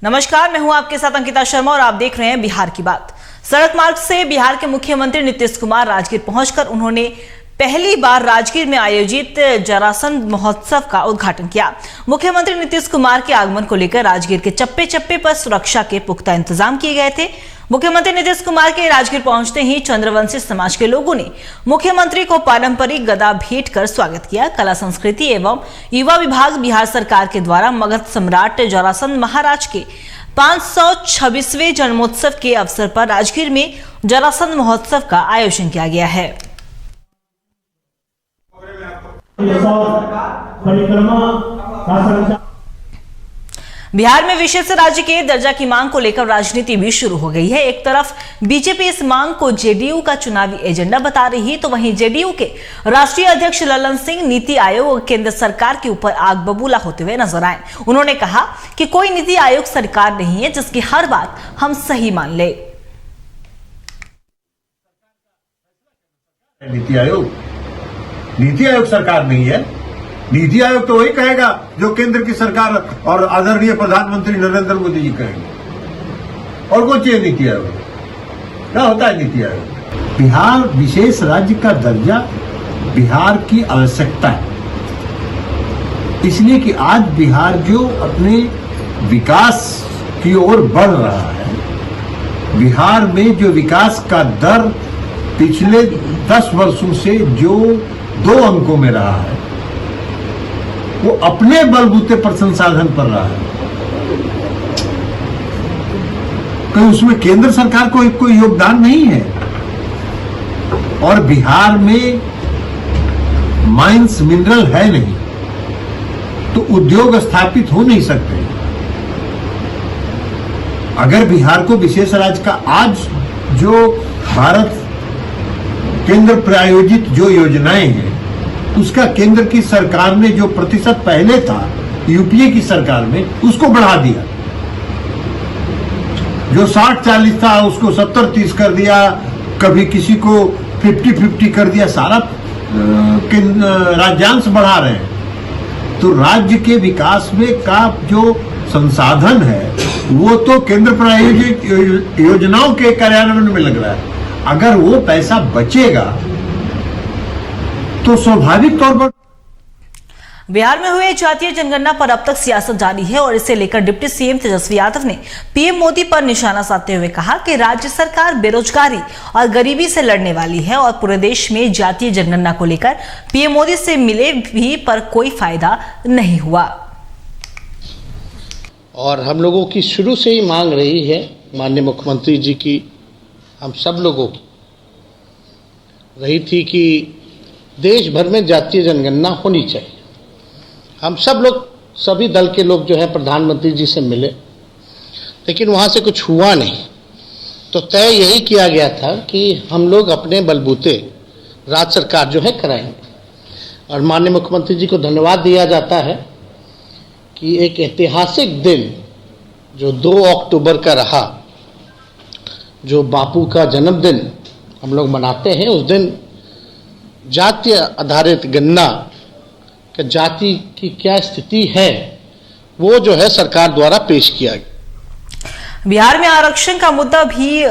नमस्कार, मैं हूं आपके साथ अंकिता शर्मा और आप देख रहे हैं बिहार की बात। सड़क मार्ग से बिहार के मुख्यमंत्री नीतीश कुमार राजगीर पहुंचकर उन्होंने पहली बार राजगीर में आयोजित जरासंध महोत्सव का उद्घाटन किया। मुख्यमंत्री नीतीश कुमार के आगमन को लेकर राजगीर के चप्पे चप्पे पर सुरक्षा के पुख्ता इंतजाम किए गए थे। मुख्यमंत्री नीतीश कुमार के राजगीर पहुंचते ही चंद्रवंशी समाज के लोगों ने मुख्यमंत्री को पारंपरिक गदा भेंट कर स्वागत किया। कला संस्कृति एवं युवा विभाग बिहार सरकार के द्वारा मगध सम्राट जरासंध महाराज के 526वें जन्मोत्सव के अवसर पर राजगीर में जरासंध महोत्सव का आयोजन किया गया है। बिहार में विशेष राज्य के दर्जा की मांग को लेकर राजनीति भी शुरू हो गई है। एक तरफ बीजेपी इस मांग को जेडीयू का चुनावी एजेंडा बता रही है, तो वहीं जेडीयू के राष्ट्रीय अध्यक्ष ललन सिंह नीति आयोग और केंद्र सरकार के ऊपर आग बबूला होते हुए नजर आए। उन्होंने कहा कि कोई नीति आयोग सरकार नहीं है जिसकी हर बात हम सही मान ले। नीति आयोग सरकार नहीं है। नीति आयोग तो वही कहेगा जो केंद्र की सरकार और आदरणीय प्रधानमंत्री नरेंद्र मोदी जी कहेंगे। और कौन चाहिए नीति आयोग? क्या होता है नीति आयोग? बिहार विशेष राज्य का दर्जा बिहार की आवश्यकता है, इसलिए कि आज बिहार जो अपने विकास की ओर बढ़ रहा है, बिहार में जो विकास का दर पिछले 10 वर्षों से जो 2 अंकों में रहा है, वो अपने बलबूते पर संसाधन पर रहा है। कहीं उसमें केंद्र सरकार को कोई योगदान नहीं है। और बिहार में माइंस मिनरल है नहीं, तो उद्योग स्थापित हो नहीं सकते। अगर बिहार को विशेष राज्य का आज जो भारत केंद्र प्रायोजित जो योजनाएं हैं, उसका केंद्र की सरकार ने जो प्रतिशत पहले था यूपीए की सरकार में, उसको बढ़ा दिया। जो 60-40 था उसको 70-30 कर दिया, कभी किसी को 50-50 कर दिया। सारा राज्यांश बढ़ा रहे हैं। तो राज्य के विकास में का जो संसाधन है वो तो केंद्र प्रायोजित योजनाओं के कार्यान्वयन में लग रहा है। अगर वो पैसा बचेगा तो स्वाभाविक तौर पर। बिहार में हुए जातीय जनगणना पर अब तक सियासत जारी है और इसे लेकर डिप्टी सीएम तेजस्वी यादव ने पीएम मोदी पर निशाना साधते हुए कहा कि राज्य सरकार बेरोजगारी और गरीबी से लड़ने वाली है और पूरे देश में जातीय जनगणना को लेकर पीएम मोदी से मिले भी पर कोई फायदा नहीं हुआ। और हम लोगों की शुरू से ही मांग रही है, माननीय मुख्यमंत्री जी की, हम सब लोगों की रही थी कि देश भर में जातीय जनगणना होनी चाहिए। हम सब लोग, सभी दल के लोग जो है प्रधानमंत्री जी से मिले, लेकिन वहाँ से कुछ हुआ नहीं। तो तय यही किया गया था कि हम लोग अपने बलबूते राज्य सरकार जो है कराएंगे। और माननीय मुख्यमंत्री जी को धन्यवाद दिया जाता है कि एक ऐतिहासिक दिन जो 2 अक्टूबर का रहा, जो बापू का जन्मदिन हम लोग मनाते हैं, उस दिन जातीय आधारित गणना कि जाति की क्या स्थिति है वो जो है सरकार द्वारा पेश किया गया। बिहार में आरक्षण का मुद्दा भी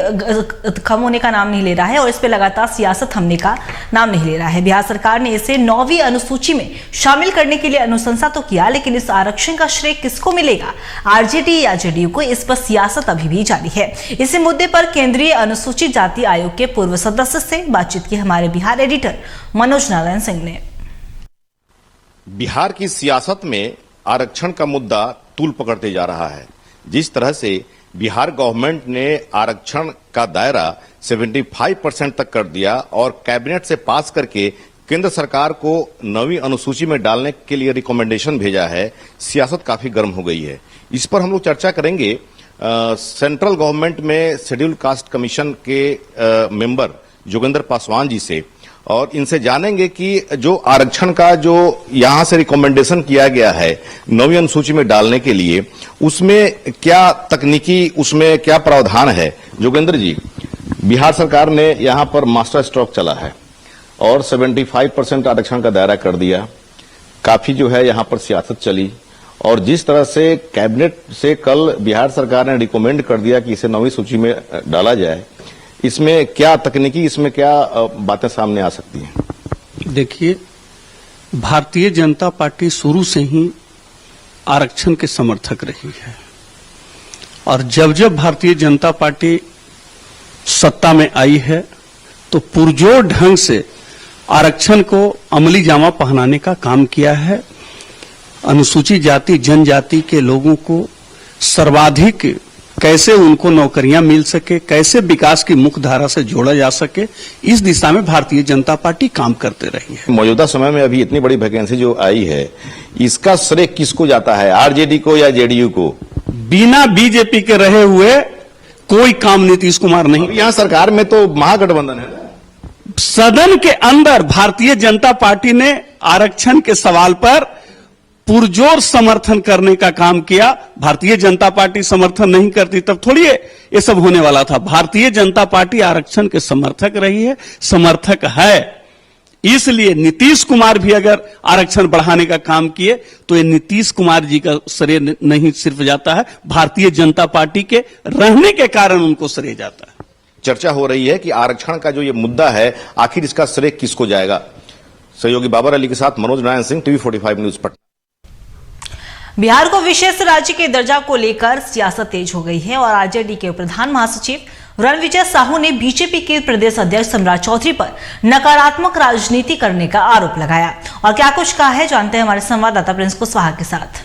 कम होने का नाम नहीं ले रहा है और इस पे लगातार सियासत थमने का नाम नहीं ले रहा है। बिहार सरकार ने इसे 9वीं अनुसूची में शामिल करने के लिए अनुशंसा तो किया, लेकिन इस आरक्षण का श्रेय किसको मिलेगा, आरजेडी या जेडीयू को, इस पर सियासत अभी भी जारी है। इसी मुद्दे पर केंद्रीय अनुसूचित जाति आयोग के पूर्व सदस्य से बातचीत की हमारे बिहार एडिटर मनोज नारायण सिंह ने। बिहार की सियासत में आरक्षण का मुद्दा तूल पकड़ते जा रहा है। जिस तरह से बिहार गवर्नमेंट ने आरक्षण का दायरा 75% तक कर दिया और कैबिनेट से पास करके केंद्र सरकार को 9वीं अनुसूची में डालने के लिए रिकमेंडेशन भेजा है, सियासत काफी गर्म हो गई है। इस पर हम लोग चर्चा करेंगे सेंट्रल गवर्नमेंट में शेड्यूल कास्ट कमीशन के मेंबर जोगेंद्र पासवान जी से, और इनसे जानेंगे कि जो आरक्षण का जो यहां से रिकमेंडेशन किया गया है 9वीं अनुसूची में डालने के लिए, उसमें क्या तकनीकी, उसमें क्या प्रावधान है। जोगेंद्र जी, बिहार सरकार ने यहां पर मास्टर स्ट्रोक चला है और 75% आरक्षण का दायरा कर दिया। काफी जो है यहां पर सियासत चली और जिस तरह से कैबिनेट से कल बिहार सरकार ने रिकमेंड कर दिया कि इसे 9वीं सूची में डाला जाए, इसमें क्या तकनीकी, इसमें क्या बातें सामने आ सकती हैं? देखिए, भारतीय जनता पार्टी शुरू से ही आरक्षण के समर्थक रही है और जब जब भारतीय जनता पार्टी सत्ता में आई है तो पुरजोर ढंग से आरक्षण को अमली जामा पहनाने का काम किया है। अनुसूचित जाति जनजाति के लोगों को सर्वाधिक कैसे उनको नौकरियां मिल सके, कैसे विकास की मुख्य धारा से जोड़ा जा सके, इस दिशा में भारतीय जनता पार्टी काम करते रही है। मौजूदा समय में अभी इतनी बड़ी वैकेंसी जो आई है, इसका श्रेय किसको जाता है, आरजेडी को या जेडीयू को? बिना बीजेपी के रहे हुए कोई काम नीतीश कुमार नहीं। यहां सरकार में तो महागठबंधन है। सदन के अंदर भारतीय जनता पार्टी ने आरक्षण के सवाल पर पुरजोर समर्थन करने का काम किया। भारतीय जनता पार्टी समर्थन नहीं करती तब थोड़ी ये सब होने वाला था। भारतीय जनता पार्टी आरक्षण के समर्थक रही है, समर्थक है। इसलिए नीतीश कुमार भी अगर आरक्षण बढ़ाने का काम किए तो ये नीतीश कुमार जी का श्रेय नहीं सिर्फ जाता है, भारतीय जनता पार्टी के रहने के कारण उनको श्रेय जाता है। चर्चा हो रही है कि आरक्षण का जो ये मुद्दा है, आखिर इसका श्रेय किसको जाएगा? सहयोगी बाबर अली के साथ मनोज नारायण सिंह, टीवी 45 न्यूज पटना। बिहार को विशेष राज्य के दर्जा को लेकर सियासत तेज हो गई है और आरजेडी के प्रधान महासचिव रणविजय साहू ने बीजेपी के प्रदेश अध्यक्ष सम्राट चौधरी पर नकारात्मक राजनीति करने का आरोप लगाया। और क्या कुछ कहा है, जानते हैं हमारे संवाददाता प्रिंस कुशवाहा के साथ।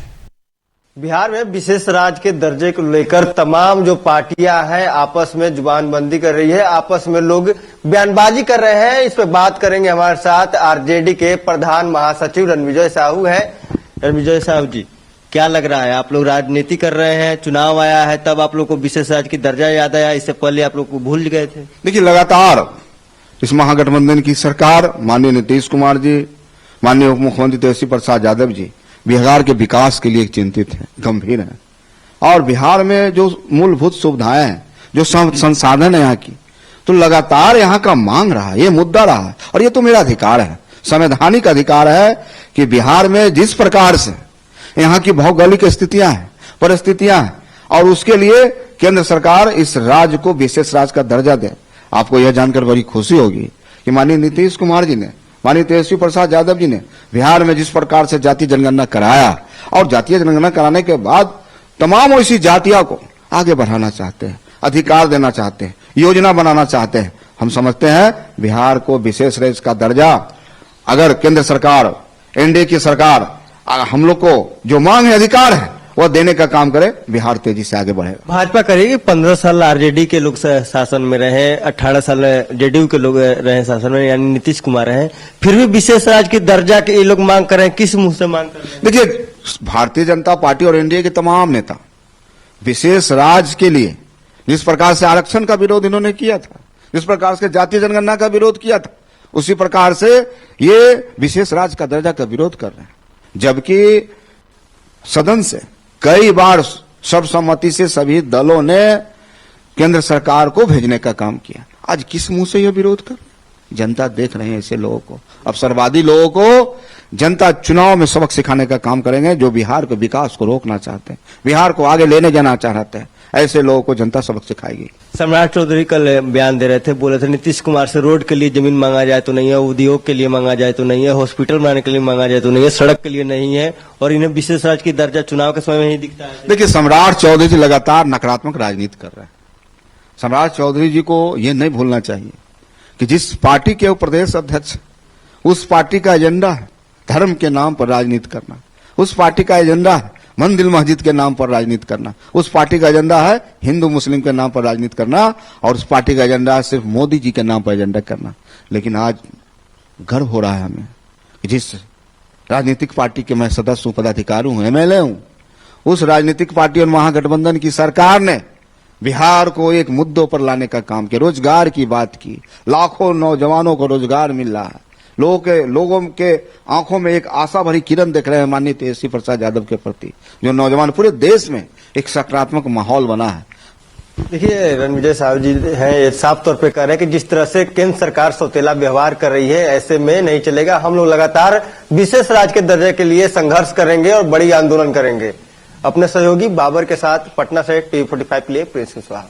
बिहार में विशेष राज्य के दर्जे को लेकर तमाम जो पार्टियां हैं आपस में जुबानबंदी कर रही है, आपस में लोग बयानबाजी कर रहे हैं। इस पर बात करेंगे हमारे साथ आरजेडी के प्रधान महासचिव रणविजय साहू हैं। रणविजय साहू जी, क्या लग रहा है, आप लोग राजनीति कर रहे हैं, चुनाव आया है तब आप लोग को विशेष राज्य की दर्जा याद आया, इससे पहले आप लोग को भूल गए थे? देखिए, लगातार इस महागठबंधन की सरकार, माननीय नीतीश कुमार जी, माननीय उप मुख्यमंत्री तेजस्वी प्रसाद यादव जी बिहार के विकास के लिए चिंतित हैं, गंभीर हैं। और बिहार में जो मूलभूत सुविधाएं हैं, जो संसाधन है यहाँ की, तो लगातार यहाँ का मांग रहा है, ये मुद्दा रहा है। और ये तो मेरा अधिकार है, संवैधानिक अधिकार है कि बिहार में जिस प्रकार से यहाँ की भौगोलिक स्थितियां हैं, परिस्थितियां हैं, और उसके लिए केंद्र सरकार इस राज्य को विशेष राज्य का दर्जा दे। आपको यह जानकर बड़ी खुशी होगी कि माननीय नीतीश कुमार जी ने, माननीय तेजस्वी प्रसाद यादव जी ने बिहार में जिस प्रकार से जातीय जनगणना कराया, और जातीय जनगणना कराने के बाद तमाम ऐसी जातियों को आगे बढ़ाना चाहते हैं, अधिकार देना चाहते हैं, योजना बनाना चाहते हैं। हम समझते हैं बिहार को विशेष राज्य का दर्जा अगर केंद्र सरकार, एनडीए की सरकार हम लोग को जो मांग है, अधिकार है, वह देने का काम करे, बिहार तेजी से आगे बढ़ेगा। भाजपा करेगी 15 साल आरजेडी के लोग शासन में रहे, 18 साल जेडीयू के लोग रहे शासन में, यानी नीतीश कुमार रहे, फिर भी विशेष राज्य की दर्जा के ये लोग मांग कर रहे हैं। किस मुंह से मांग कर रहे हैं? देखिए, भारतीय जनता पार्टी और एनडीए के तमाम नेता विशेष राज्य के लिए जिस प्रकार से आरक्षण का विरोध इन्होंने किया था, जिस प्रकार से जातीय जनगणना का विरोध किया था, उसी प्रकार से ये विशेष राज्य का दर्जा का विरोध कर रहे हैं। जबकि सदन से कई बार सर्वसम्मति से सभी दलों ने केंद्र सरकार को भेजने का काम किया। आज किस मुंह से यह विरोध कर? जनता देख रहे हैं ऐसे लोगों को, अवसरवादी लोगों को जनता चुनाव में सबक सिखाने का काम करेंगे, जो बिहार के विकास को रोकना चाहते हैं, बिहार को आगे लेने जाना चाहते हैं। ऐसे लोगों को जनता सबक सिखाएगी। सम्राट चौधरी कल बयान दे रहे थे, बोले थे नीतीश कुमार से रोड के लिए जमीन मांगा जाए तो नहीं है, उद्योग के लिए मांगा जाए तो नहीं है, हॉस्पिटल बनाने के लिए मांगा जाए तो नहीं है, सड़क के लिए नहीं है, और इन्हें विशेष राज्य की दर्जा चुनाव के समय में ही दिखता है। देखिए, सम्राट चौधरी जी लगातार नकारात्मक राजनीति कर रहे हैं। सम्राट चौधरी जी को यह नहीं भूलना चाहिए कि जिस पार्टी के प्रदेश अध्यक्ष, उस पार्टी का एजेंडा है धर्म के नाम पर राजनीति करना, उस पार्टी का एजेंडा है मंदिर मस्जिद के नाम पर राजनीति करना, उस पार्टी का एजेंडा है हिंदू मुस्लिम के नाम पर राजनीति करना, और उस पार्टी का एजेंडा है सिर्फ मोदी जी के नाम पर एजेंडा करना। लेकिन आज गर्व हो रहा है हमें कि जिस राजनीतिक पार्टी के मैं सदस्य हूं, पदाधिकारी हूं, एमएलए हूं, उस राजनीतिक पार्टी और महागठबंधन की सरकार ने बिहार को एक मुद्दों पर लाने का काम किया, रोजगार की बात की। लाखों नौजवानों को रोजगार मिल रहा है, लोगों के आंखों में एक आशा भरी किरण देख रहे हैं माननीय तेजस्वी प्रसाद यादव के प्रति। जो नौजवान, पूरे देश में एक सकारात्मक माहौल बना है। देखिए रणविजय साहब जी हैं, ये साफ तौर पे कह रहे हैं कि जिस तरह से केंद्र सरकार सौतेला व्यवहार कर रही है ऐसे में नहीं चलेगा। हम लोग लगातार विशेष राज्य के दर्जे के लिए संघर्ष करेंगे और बड़ी आंदोलन करेंगे। अपने सहयोगी बाबर के साथ पटना से टीवी45 के लिए प्रिंस कुशवाहा।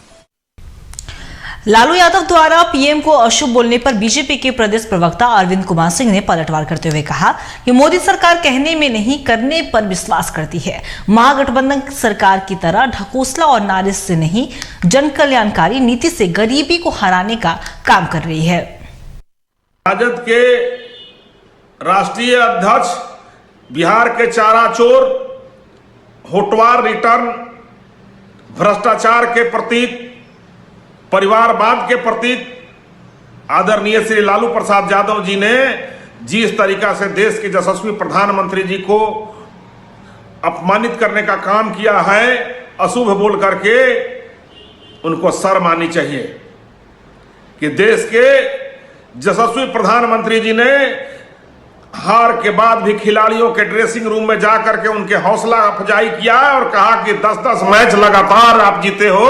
लालू यादव द्वारा पीएम को अशुभ बोलने पर बीजेपी के प्रदेश प्रवक्ता अरविंद कुमार सिंह ने पलटवार करते हुए कहा कि मोदी सरकार कहने में नहीं करने पर विश्वास करती है। महागठबंधन सरकार की तरह ढकोसला और नारे से नहीं, जन कल्याणकारी नीति से गरीबी को हराने का काम कर रही है। राजद के राष्ट्रीय अध्यक्ष बिहार के चाराचोर, होटवार रिटर्न, भ्रष्टाचार के प्रतीक, परिवारवाद के प्रतीक आदरणीय श्री लालू प्रसाद यादव जी ने जिस तरीका से देश के यशस्वी प्रधानमंत्री जी को अपमानित करने का काम किया है, अशुभ बोल करके उनको शर्म आनी चाहिए कि देश के यशस्वी प्रधानमंत्री जी ने हार के बाद भी खिलाड़ियों के ड्रेसिंग रूम में जाकर के उनके हौसला अफजाई किया और कहा कि 10-10 मैच लगातार आप जीते हो,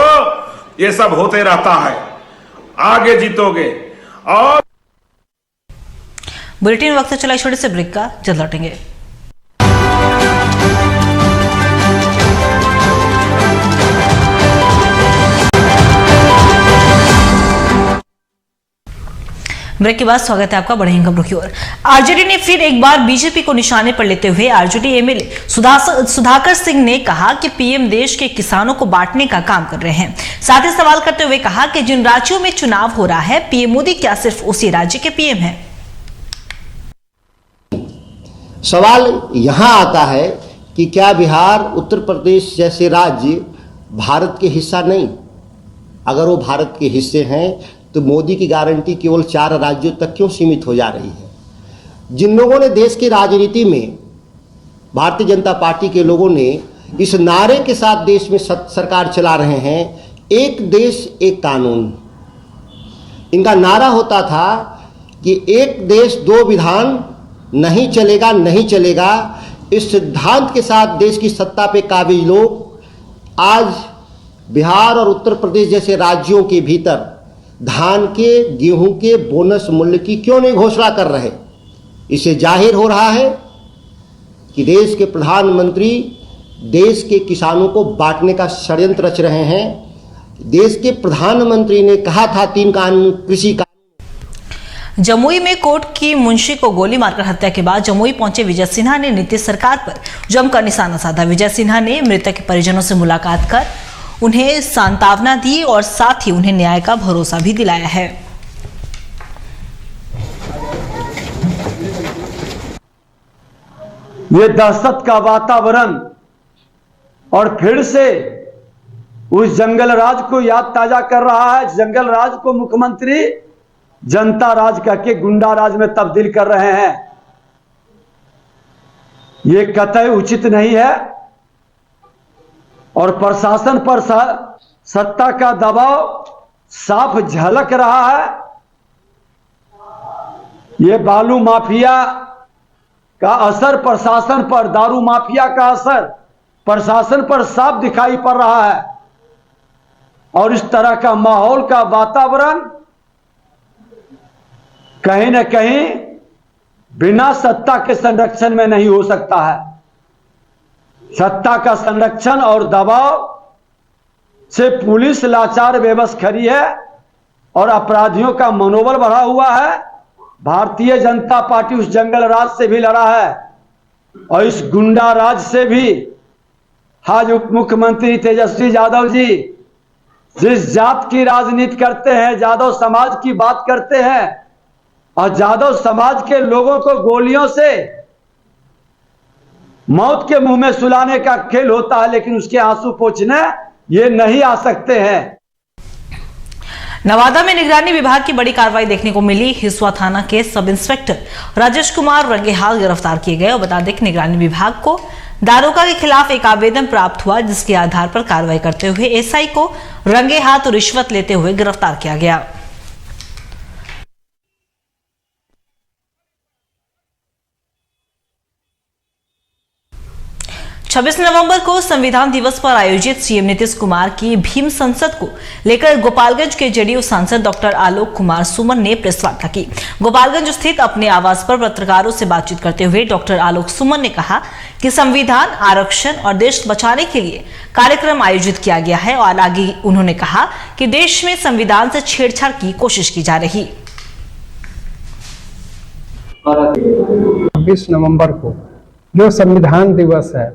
ये सब होते रहता है, आगे जीतोगे। और बुलेटिन वक्त से चला छोटे से ब्रेक का, जल्द लौटेंगे। ब्रेक के बाद स्वागत है आपका। बढ़ेंगे खबरों की ओर। आरजेडी ने फिर एक बार बीजेपी को निशाने पर लेते हुए आरजेडी एमएलए सुधाकर सिंह ने कहा कि पीएम देश के किसानों को बांटने का काम कर रहे हैं। साथ ही सवाल करते हुए कहा कि जिन राज्यों में चुनाव हो रहा है, पीएम मोदी क्या सिर्फ उसी राज्य के पीएम हैं? सवाल यहां आता है कि क्या बिहार, उत्तर प्रदेश जैसे राज्य भारत के हिस्सा नहीं? अगर वो भारत के हिस्से हैं तो मोदी की गारंटी केवल 4 राज्यों तक क्यों सीमित हो जा रही है? जिन लोगों ने देश की राजनीति में, भारतीय जनता पार्टी के लोगों ने इस नारे के साथ देश में सरकार चला रहे हैं, एक देश एक कानून। इनका नारा होता था कि एक देश दो विधान, नहीं चलेगा नहीं चलेगा। इस सिद्धांत के साथ देश की सत्ता पे काबिज लोग आज बिहार और उत्तर प्रदेश जैसे राज्यों के भीतर धान के, गेहूं के बोनस मूल्य की क्यों नहीं घोषणा कर रहे? इससे जाहिर हो रहा है कि देश के प्रधानमंत्री देश के किसानों को बांटने का षड्यंत्र रच रहे हैं। देश के प्रधानमंत्री ने कहा था 3 कानून, कृषि कानून। जमुई में कोर्ट की मुंशी को गोली मारकर हत्या के बाद जमुई पहुंचे विजय सिन्हा ने नीतीश सरकार पर जमकर निशाना साधा। विजय सिन्हा ने मृतक के परिजनों से मुलाकात कर उन्हें सांत्वना दी और साथ ही उन्हें न्याय का भरोसा भी दिलाया है। ये दहशत का वातावरण और फिर से उस जंगल राज को याद ताजा कर रहा है। जंगल राज को मुख्यमंत्री जनता राज करके गुंडा राज में तब्दील कर रहे हैं। ये कतई उचित नहीं है और प्रशासन पर सत्ता का दबाव साफ झलक रहा है। ये बालू माफिया का असर प्रशासन पर, दारू माफिया का असर प्रशासन पर साफ दिखाई पड़ रहा है और इस तरह का माहौल का वातावरण कहीं न कहीं बिना सत्ता के संरक्षण में नहीं हो सकता है। सत्ता का संरक्षण और दबाव से पुलिस लाचार बेबस खड़ी है और अपराधियों का मनोबल बढ़ा हुआ है। भारतीय जनता पार्टी उस जंगल राज से भी लड़ा है और इस गुंडा राज से भी। आज उप मुख्यमंत्री तेजस्वी यादव जी जिस जात की राजनीति करते हैं, यादव समाज की बात करते हैं और यादव समाज के लोगों को गोलियों से मौत के मुंह में सुलाने का खेल होता है, लेकिन उसके आंसू पोंछने ये नहीं आ सकते हैं। नवादा में निगरानी विभाग की बड़ी कार्रवाई देखने को मिली। हिसुआ थाना के सब इंस्पेक्टर राजेश कुमार रंगेहाथ गिरफ्तार किए गए और बता दें कि निगरानी विभाग को दारोगा के खिलाफ एक आवेदन प्राप्त हुआ, जिसके आधार पर कार्रवाई करते हुए एसआई को रंगेहाथ रिश्वत लेते हुए गिरफ्तार किया गया। 26 नवंबर को संविधान दिवस पर आयोजित सीएम नीतीश कुमार की भीम संसद को लेकर गोपालगंज के जेडीयू सांसद डॉक्टर आलोक कुमार सुमन ने प्रेस वार्ता की। गोपालगंज स्थित अपने आवास पर पत्रकारों से बातचीत करते हुए डॉक्टर आलोक सुमन ने कहा कि संविधान, आरक्षण और देश बचाने के लिए कार्यक्रम आयोजित किया गया है और आगे उन्होंने कहा कि देश में संविधान से छेड़छाड़ की कोशिश की जा रही। 26 नवंबर को जो संविधान दिवस है,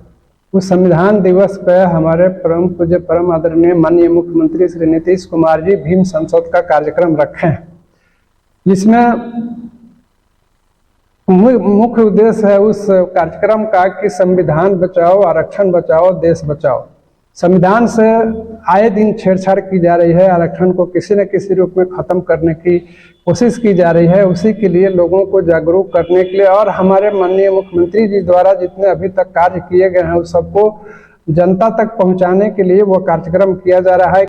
उस संविधान दिवस पर हमारे परम पूज्य परम आदरणीय माननीय मुख्यमंत्री श्री नीतीश कुमार जी भीम संसद का कार्यक्रम रखे हैं। इसमें मुख्य उद्देश्य है उस कार्यक्रम का कि संविधान बचाओ, आरक्षण बचाओ, देश बचाओ। संविधान से आए दिन छेड़छाड़ की जा रही है, आरक्षण को किसी न किसी रूप में खत्म करने की कोशिश की जा रही है। उसी के लिए लोगों को जागरूक करने के लिए और हमारे माननीय मुख्यमंत्री जी द्वारा जितने अभी तक कार्य किए गए हैं उस सबको जनता तक पहुंचाने के लिए वो कार्यक्रम किया जा रहा है।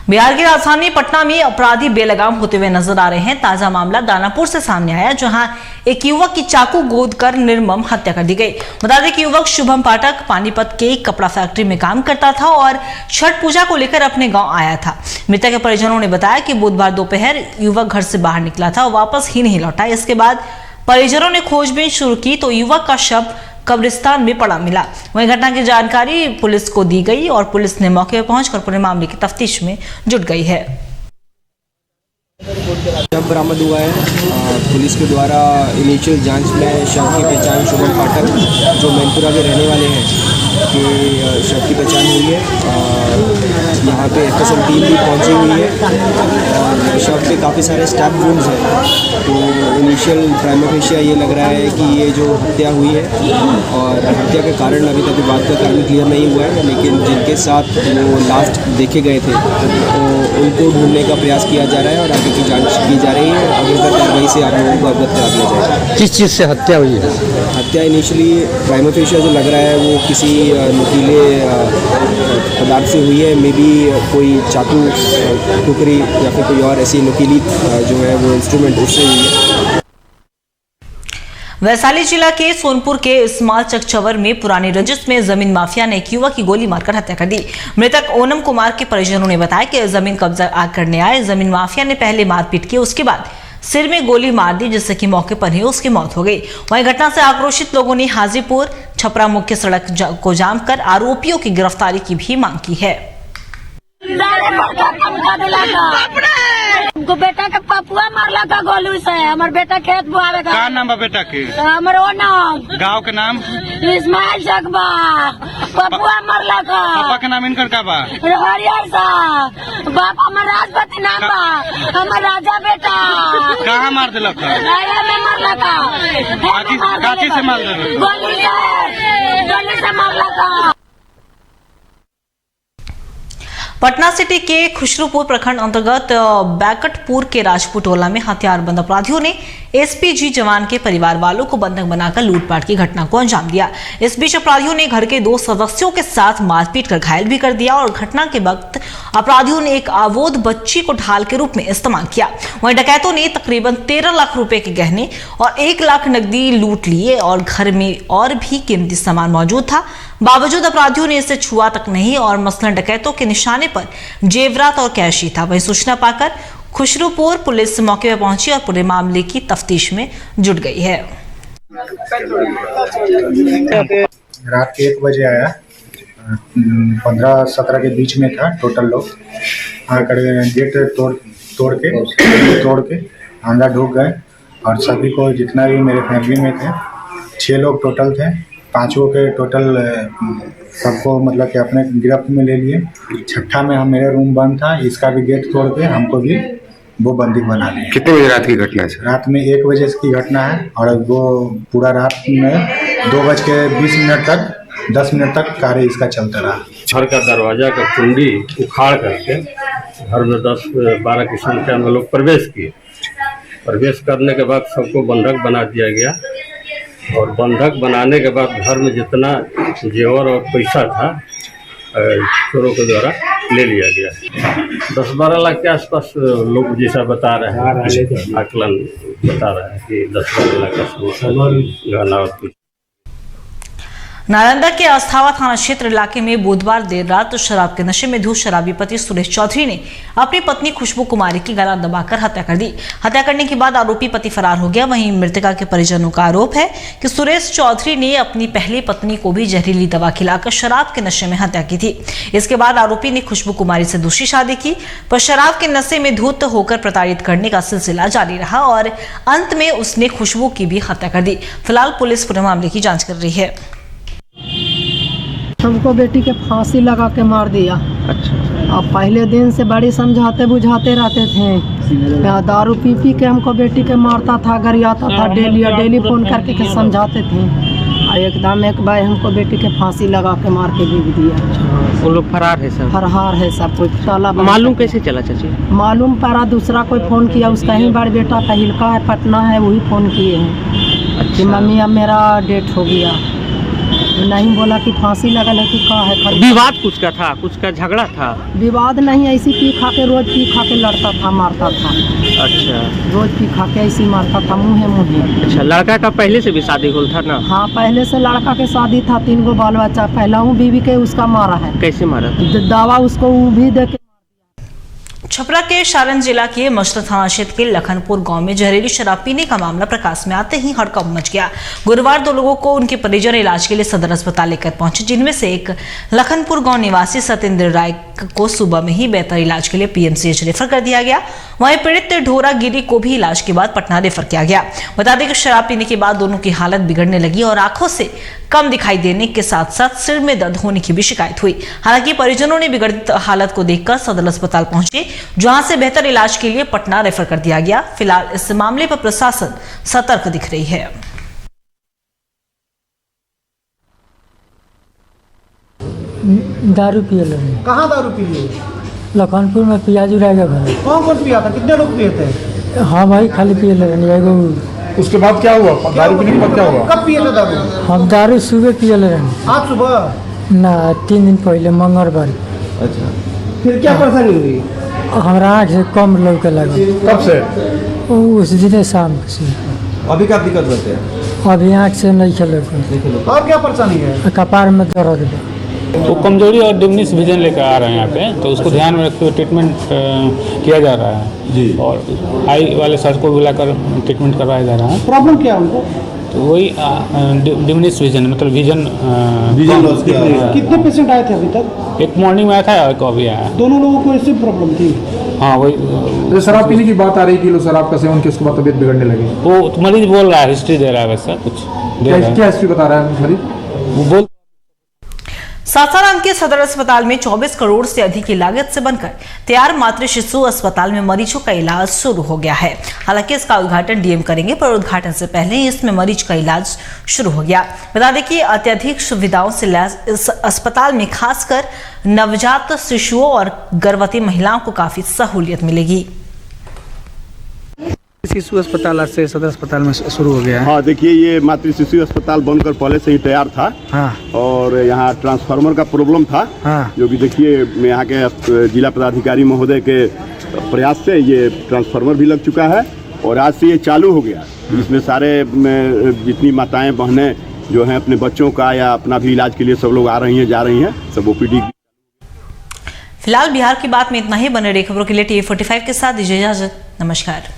बिहार की राजधानी पटना में अपराधी बेलगाम होते हुए नजर आ रहे हैं। ताजा मामला दानापुर से सामने आया, जहां एक युवक की चाकू गोद कर निर्मम हत्या कर दी गई। बता दें कि युवक शुभम पाठक पानीपत के कपड़ा फैक्ट्री में काम करता था और छठ पूजा को लेकर अपने गांव आया था। मृतक के परिजनों ने बताया कि बुधवार दोपहर युवक घर से बाहर निकला था और वापस ही नहीं लौटा। इसके बाद परिजनों ने खोजबीन शुरू की तो युवक का शव कब्रिस्तान में पड़ा मिला। वहीं घटना की जानकारी पुलिस को दी गई और पुलिस ने मौके पर पहुंचकर पूरे मामले की तफ्तीश में जुट गई है। शव बरामद हुआ है। पुलिस के द्वारा इनिशियल जांच में शव की पहचान शुभम पाठक जो मैनपुरा के रहने वाले हैं कि शव की पहचान हुई है। यहाँ पे FSL टीम भी पहुँची हुई है और शव पे काफ़ी सारे स्टैब वुंड्स हैं। तो इनिशियल प्राइमा फेशिया ये लग रहा है कि ये जो हत्या हुई है और हत्या के कारण अभी तक बात का कारण क्लियर नहीं हुआ है, लेकिन जिनके साथ वो लास्ट देखे गए थे तो उनको ढूंढने का प्रयास किया जा रहा है और आगे की जांच की जा रही है। आगे का कार्रवाई से आप लोगों को अवगत करा दिया जाएगा। किस चीज़ से हत्या हुई है? हत्या इनिशियली प्राइमा फेशिया जो लग रहा है वो किसी नुकीले पदार्थ से हुई है। मे बी कोई चाकू, टुकड़ी या फिर कोई और ऐसी नुकीली जो है वो इंस्ट्रूमेंट उससे हुई है। वैशाली जिला के सोनपुर के इस्माल चकचवर में पुरानी रंजिश में जमीन माफिया ने एक युवक की गोली मारकर हत्या कर दी। मृतक ओनम कुमार के परिजनों ने बताया कि जमीन कब्जा करने आए जमीन माफिया ने पहले मारपीट की, उसके बाद सिर में गोली मार दी, जिससे कि मौके पर ही उसकी मौत हो गई। वहीं घटना से आक्रोशित लोगों ने हाजीपुर छपरा मुख्य सड़क को जाम कर आरोपियों की गिरफ्तारी की भी मांग की है। हमको बेटा के पपुआ मारला का गोलू से हमार बेटा खेत बुआवे का। का नाम बा बेटा के? हमर ओ नाम गांव के नाम इस्माइल सकबा। पपुआ मारला का। पापा के नाम इनकर का बा? हरियर सा। बाप हमर राजपति नाम बा। हमर राजा बेटा। कहाँ मार दिलक? राया में मारला का। काची से मार दिलक? गोली से मारला का। पटना सिटी के खुशरूपुर प्रखंड अंतर्गत बैकटपुर के राजपूत टोला में हथियारबंद अपराधियों ने एसपीजी जवान के परिवार वालों को बंधक बनाकर लूटपाट की घटना को अंजाम दिया। इस बीच अपराधियों ने घर के 2 सदस्यों के साथ मारपीट कर घायल भी कर दिया और घटना के वक्त अपराधियों ने एक अबोध बच्ची को ढाल के रूप में इस्तेमाल किया। वहीं डकैतों ने तकरीबन 13 लाख रुपए के गहने और 1 लाख नकदी लूट लिए और घर में और भी कीमती सामान मौजूद था। बावजूद अपराधियों ने इसे छुआ तक नहीं और मसलन डकैतों के निशाने पर जेवरात और कैश ही था। वहीं सूचना पाकर खुशरूपुर पुलिस मौके पर पहुंची और पूरे मामले की तफ्तीश में जुट गई है। रात के 1 बजे आया, 15-17 के बीच में था टोटल लोग। आकर गेट तोड़ के अंदर ढुक गए और सभी को, जितना भी मेरे फैमिली में थे 6 लोग टोटल थे, 5 के टोटल सबको मतलब कि अपने गिरफ्त में ले लिए। छठा में हम मेरे रूम बंद था, इसका भी गेट तोड़ के हमको भी वो बंदी बना लिया। कितने बजे रात की घटना है? रात में 1 बजे की घटना है और वो पूरा रात में 2:20 तक 10 मिनट तक कार्य इसका चलता रहा। घर का दरवाजा का कुंडी उखाड़ करके घर में 10-12 की संख्या में लोग प्रवेश किए। प्रवेश करने के बाद सबको बंधक बना दिया गया और बंधक बनाने के बाद घर में जितना जेवर और पैसा था चोरों के द्वारा ले लिया गया। 10-12 लाख के आसपास लोग जैसा बता रहे हैं, आकलन बता रहा है कि 10-12 लाख का गहना और कुछ। नालंदा के अस्थावा थाना क्षेत्र इलाके में बुधवार देर रात शराब के नशे में धुत शराबी पति सुरेश चौधरी ने अपनी पत्नी खुशबू कुमारी की गला दबाकर हत्या कर दी। हत्या करने के बाद आरोपी पति फरार हो गया। वहीं मृतका के परिजनों का आरोप है कि सुरेश चौधरी ने अपनी पहली पत्नी को भी जहरीली दवा खिलाकर शराब के नशे में हत्या की थी। इसके बाद आरोपी ने खुशबू कुमारी से दूसरी शादी की, पर शराब के नशे में धुत होकर प्रताड़ित करने का सिलसिला जारी रहा और अंत में उसने खुशबू की भी हत्या कर दी। फिलहाल पुलिस पूरे मामले की जाँच कर रही है। हमको बेटी के फांसी लगा के मार दिया। अच्छा। अब पहले दिन से बड़ी समझाते बुझाते रहते थे, दारू पी पी के हमको बेटी के मारता था, गरियाता था, डेली फोन करके के समझाते थे। और एकदम एक बार हमको बेटी के फांसी लगा के मार के भी दिया। वो लोग फरार है सब? फरार है सब कोई। ताला मालूम कैसे चला चाची? मालूम पड़ा, दूसरा कोई फोन किया, उसका ही बड़ा बेटा पहिलका है, पटना है, वही फोन किए हैं। अच्छा। कि मम्मी अब मेरा डेथ हो गया। नहीं बोला कि फांसी लगल है कि का है। विवाद कुछ का था, कुछ का झगड़ा था? विवाद नहीं, ऐसी पी खा के रोज पी खा के लड़ता था, मारता था। अच्छा। रोज पी खा के ऐसी मारता था, मुँहे मुँहे। अच्छा, लड़का का पहले से भी शादी हुआ था ना? हाँ, पहले से लड़का के शादी था, 3 गो बाल बच्चा। पहला हूँ बीवी के उसका मारा है। कैसे मारा? दवा उसको वो भी दे के। छपरा के सारण जिला के मछली थाना क्षेत्र के लखनपुर गांव में जहरीली शराब पीने का मामला प्रकाश में आते ही हड़कंप मच गया। गुरुवार 2 लोगों को उनके परिजन इलाज के लिए सदर अस्पताल लेकर पहुंचे, जिनमें से एक लखनपुर गांव निवासी सत्येंद्र राय को सुबह में ही बेहतर इलाज के लिए पीएमसीएच रेफर कर दिया गया। वहीं पीड़ित ढोरा गिरी को भी इलाज के बाद पटना रेफर किया गया। बता दें कि शराब पीने के बाद दोनों की हालत बिगड़ने लगी और आंखों से कम दिखाई देने के साथ साथ सिर में दर्द होने की भी शिकायत हुई। हालांकि परिजनों ने बिगड़ती हालत को देखकर सदर अस्पताल पहुंचे, जहां से बेहतर इलाज के लिए पटना रेफर कर दिया गया। फिलहाल इस मामले पर प्रशासन सतर्क दिख रही है। दारू पिए लोग। कहाँ दारू पी लिए? लखनपुर में पियाजू रहेगा घर। कौन कौन पिया था? कितने लोग पिए थे? हाँ भाई, खाली पिए लोग। उसके बाद क्या हुआ? दारू पीने के बाद क्या हुआ? कब पिए थे दारू? हम दारू सुबह पिए ले रहे। आज सुबह? ना, 3 दिन पहले मंगलवार। अच्छा, फिर क्या परेशानी हुई? हमारा आँख से कम लौके लगा। कब से? उस दिन शाम से। अभी क्या दिक्कत रहते हैं? अभी आँख से नहीं खेल। और क्या परेशानी है? कपार में दर्द है। वो कमजोरी और डिमनिश विजन लेकर आ रहे हैं यहाँ पे, तो उसको ध्यान में रखते हुए ट्रीटमेंट किया जा रहा है जी। और आई वाले सर को बुलाकर ट्रीटमेंट करवाया जा रहा है। प्रॉब्लम क्या है उनको? तो वही डिमनिश विजन, मतलब विजन लॉस। कितने पेशेंट आए थे अभी तक? एक मॉर्निंग में आया था, एक अभी आया। दोनों लोगों को ऐसी प्रॉब्लम थी? हाँ, वही। शराब पीने की बात आ रही थी, शराब का सेवन के उसके बाद तबियत बिगड़ने लगी। वो मरीज बोल रहा है, हिस्ट्री दे रहा है, वैसा कुछ क्या हिस्ट्री बता रहा है मरीज? वो बोल सासाराम के सदर अस्पताल में 24 करोड़ से अधिक की लागत से बनकर तैयार मातृ शिशु अस्पताल में मरीजों का इलाज शुरू हो गया है। हालांकि इसका उद्घाटन डीएम करेंगे, पर उद्घाटन से पहले ही इसमें मरीज का इलाज शुरू हो गया। बता दें कि अत्यधिक सुविधाओं से लैस इस अस्पताल में खासकर नवजात शिशुओं और गर्भवती महिलाओं को काफी सहूलियत मिलेगी। शिशु अस्पताल आज से सदर अस्पताल में शुरू हो गया है। हाँ, देखिए, ये मातृ शिशु अस्पताल बनकर पहले से ही तैयार था। हाँ। और यहाँ ट्रांसफार्मर का प्रॉब्लम था। हाँ। जो कि देखिए, यहाँ के जिला पदाधिकारी महोदय के प्रयास से ये ट्रांसफार्मर भी लग चुका है और आज से ये चालू हो गया। इसमें सारे जितनी माताएं बहनें जो हैं अपने बच्चों का या अपना भी इलाज के लिए सब लोग आ रही हैं, जा रही हैं, सब ओपीडी। फिलहाल बिहार की बात में इतना ही। बने रहिए खबरों के लिए TV45 के साथ। दीजिए इजाजत। नमस्कार।